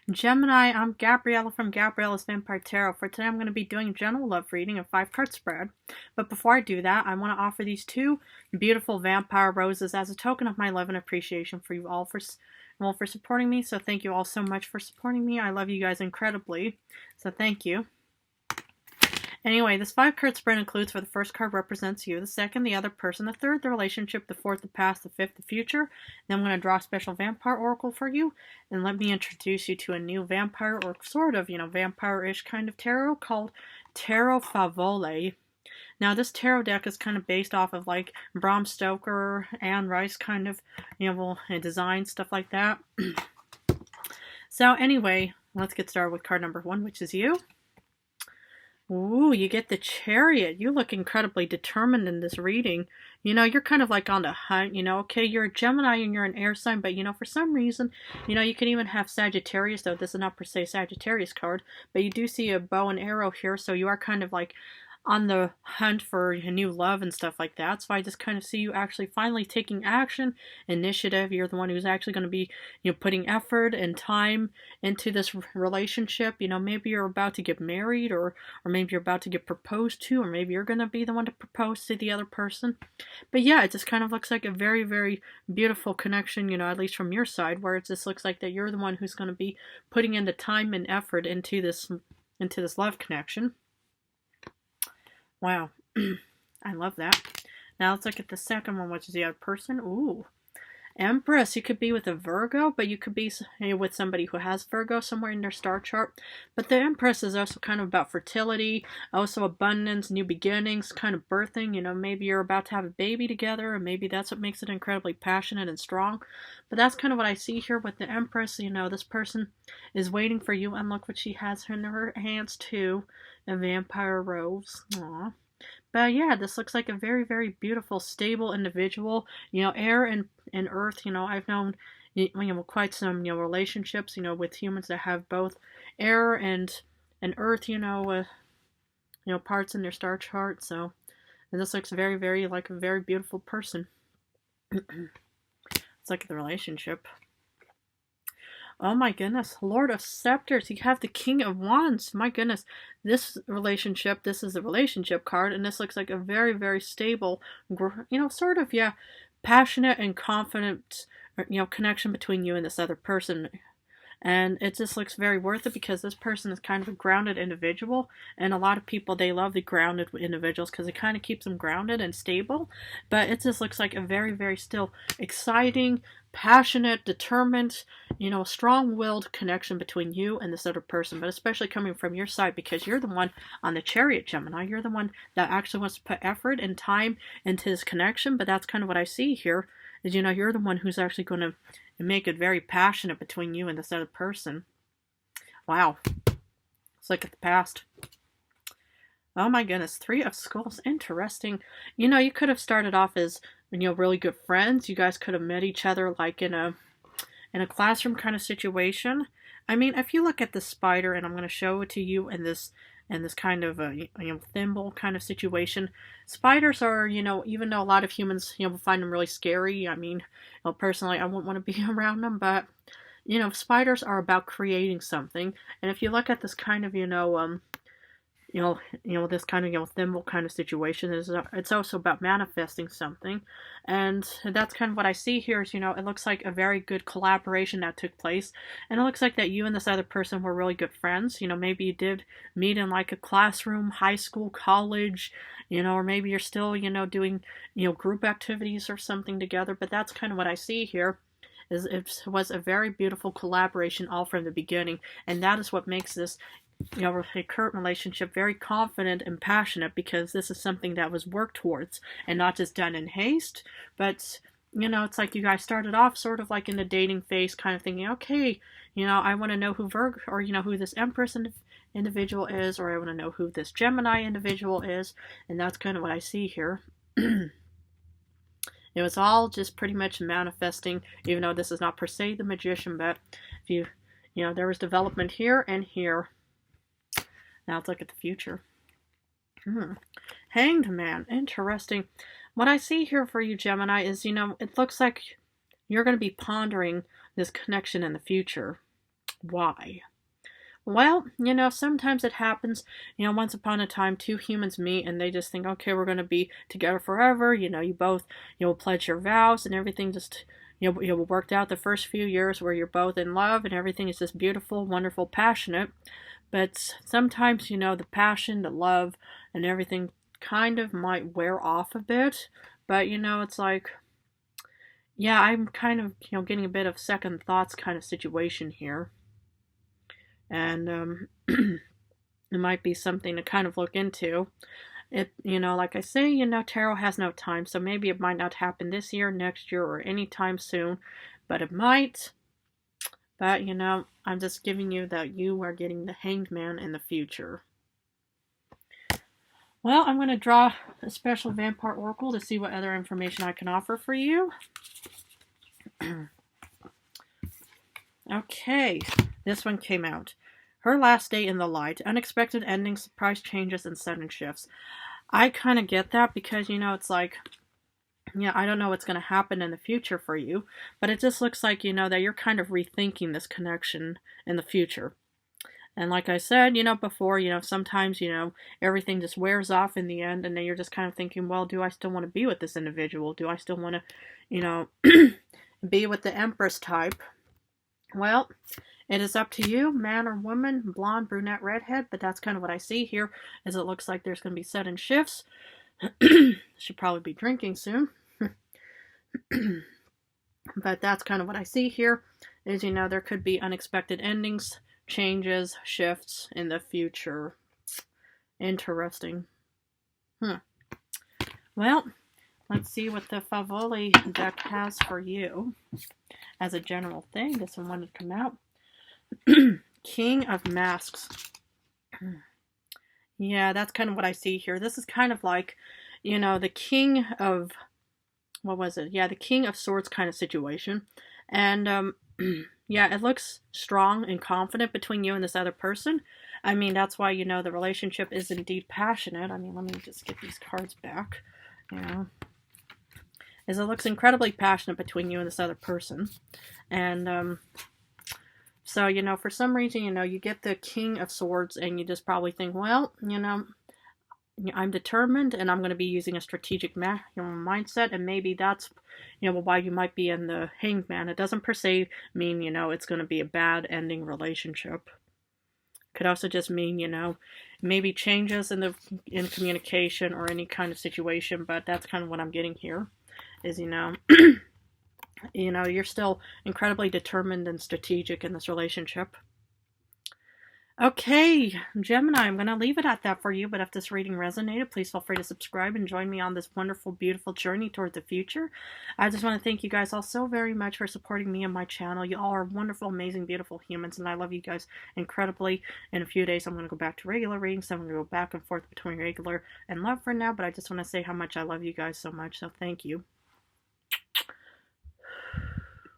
Gemini, I'm Gabriella from Gabriella's Vampire Tarot. For today, I'm going to be doing a general love reading, a 5-card spread. But before I do that, I want to offer these two beautiful vampire roses as a token of my love and appreciation for you all for supporting me. So thank you all so much for supporting me. I love you guys incredibly. So thank you. Anyway, this 5-card spread includes for the first card represents you, the second, the other person, the third, the relationship, the fourth, the past, the fifth, the future. Then I'm going to draw a special vampire oracle for you, and let me introduce you to a new vampire, or sort of, vampire-ish kind of tarot called Tarot Favole. Now, this tarot deck is kind of based off of like Bram Stoker, Anne Rice kind of, design, stuff like that. So anyway, let's get started with card number 1, which is you. Ooh, you get the Chariot. You look incredibly determined in this reading. You're kind of like on the hunt, okay, you're a Gemini and you're an air sign, but, for some reason, you can even have Sagittarius, though this is not per se Sagittarius card, but you do see a bow and arrow here, so you are kind of like on the hunt for a new love and stuff like that. So I just kind of see you actually finally taking action, initiative. You're the one who's actually going to be, putting effort and time into this relationship. Maybe you're about to get married, or maybe you're about to get proposed to, or maybe you're going to be the one to propose to the other person. But yeah, it just kind of looks like a very, very beautiful connection, at least from your side, where it just looks like that you're the one who's going to be putting in the time and effort into this love connection. Wow, I love that. Now let's look at the second one, which is the other person. Ooh, Empress. You could be with a Virgo, but you could be with somebody who has Virgo somewhere in their star chart. But the Empress is also kind of about fertility, also abundance, new beginnings, kind of birthing. Maybe you're about to have a baby together, and maybe that's what makes it incredibly passionate and strong. But that's kind of what I see here with the Empress. This person is waiting for you, and look what she has in her hands too. A vampire rose. Aww. But yeah, this looks like a very, very beautiful, stable individual. Air and earth. I've known quite some relationships. With humans that have both air and earth. Parts in their star chart. So this looks very, very like a very beautiful person. It's like the relationship. Oh my goodness, Lord of Scepters, you have the King of Wands. My goodness, this is a relationship card, and this looks like a very, very stable, sort of, passionate and confident, connection between you and this other person. And it just looks very worth it because this person is kind of a grounded individual, and a lot of people, they love the grounded individuals because it kind of keeps them grounded and stable. But it just looks like a very, very still exciting, passionate, determined, strong-willed connection between you and this other person, but especially coming from your side because you're the one on the Chariot, Gemini. You're the one that actually wants to put effort and time into this connection, but that's kind of what I see here is, you're the one who's actually going to make it very passionate between you and this other person. Wow. Let's look at the past. Oh my goodness, 3 of Skulls. Interesting. You could have started off as, really good friends. You guys could have met each other like in a classroom kind of situation. I mean, if you look at the spider, and I'm going to show it to you in this kind of thimble kind of situation. Spiders are, even though a lot of humans, find them really scary. I mean, personally, I wouldn't want to be around them, but, spiders are about creating something. And if you look at this kind of, this kind of, thimble kind of situation, it's also about manifesting something. And that's kind of what I see here is, it looks like a very good collaboration that took place. And it looks like that you and this other person were really good friends. Maybe you did meet in like a classroom, high school, college, or maybe you're still, doing, group activities or something together. But that's kind of what I see here. It was a very beautiful collaboration all from the beginning. And that is what makes this a current relationship very confident and passionate because this is something that was worked towards and not just done in haste. But, it's like you guys started off sort of like in the dating phase kind of thinking, okay, I want to know who Virgo or, who this Empress individual is, or I want to know who this Gemini individual is. And that's kind of what I see here. It was all just pretty much manifesting, even though this is not per se the magician, but if there was development here and here. Now let's look at the future. Hanged Man. Interesting. What I see here for you, Gemini, is, it looks like you're going to be pondering this connection in the future. Why? Well, sometimes it happens, once upon a time, two humans meet and they just think, okay, we're going to be together forever. You both, pledge your vows and everything just, worked out the first few years where you're both in love and everything is just beautiful, wonderful, passionate. But sometimes, the passion, the love, and everything kind of might wear off a bit. But, it's like, yeah, I'm kind of, getting a bit of second thoughts kind of situation here. And it might be something to kind of look into. It, like I say, tarot has no time, so maybe it might not happen this year, next year, or anytime soon, but it might. But, I'm just giving you that you are getting the Hanged Man in the future. Well, I'm going to draw a special vampire oracle to see what other information I can offer for you. Okay, this one came out. Her last day in the light, unexpected endings, surprise changes, and sudden shifts. I kind of get that because, it's like, yeah, I don't know what's going to happen in the future for you, but it just looks like, that you're kind of rethinking this connection in the future. And like I said, before, sometimes, everything just wears off in the end, and then you're just kind of thinking, well, do I still want to be with this individual? Do I still want to, be with the Empress type? Well, it is up to you, man or woman, blonde, brunette, redhead, but that's kind of what I see here, is it looks like there's going to be sudden shifts. Should probably be drinking soon. But that's kind of what I see here, is, there could be unexpected endings, changes, shifts in the future. Interesting. Well, let's see what the Favoli deck has for you. As a general thing, this one wanted to come out. King of Masks. Yeah, that's kind of what I see here. This is kind of like, the King of, what was it? Yeah, the King of Swords kind of situation. And, yeah, it looks strong and confident between you and this other person. I mean, that's why, the relationship is indeed passionate. I mean, let me just get these cards back. Is it looks incredibly passionate between you and this other person. And, so, for some reason, you get the King of Swords and you just probably think, well, I'm determined and I'm going to be using a strategic mindset, and maybe that's, why you might be in the Hanged Man. It doesn't per se mean, it's going to be a bad ending relationship. Could also just mean, maybe changes in communication or any kind of situation, but that's kind of what I'm getting here, is, you're still incredibly determined and strategic in this relationship. Okay, Gemini, I'm going to leave it at that for you, but if this reading resonated, please feel free to subscribe and join me on this wonderful, beautiful journey toward the future. I just want to thank you guys all so very much for supporting me and my channel. You all are wonderful, amazing, beautiful humans, and I love you guys incredibly. In a few days, I'm going to go back to regular readings. I'm going to go back and forth between regular and love for now, but I just want to say how much I love you guys so much, so thank you.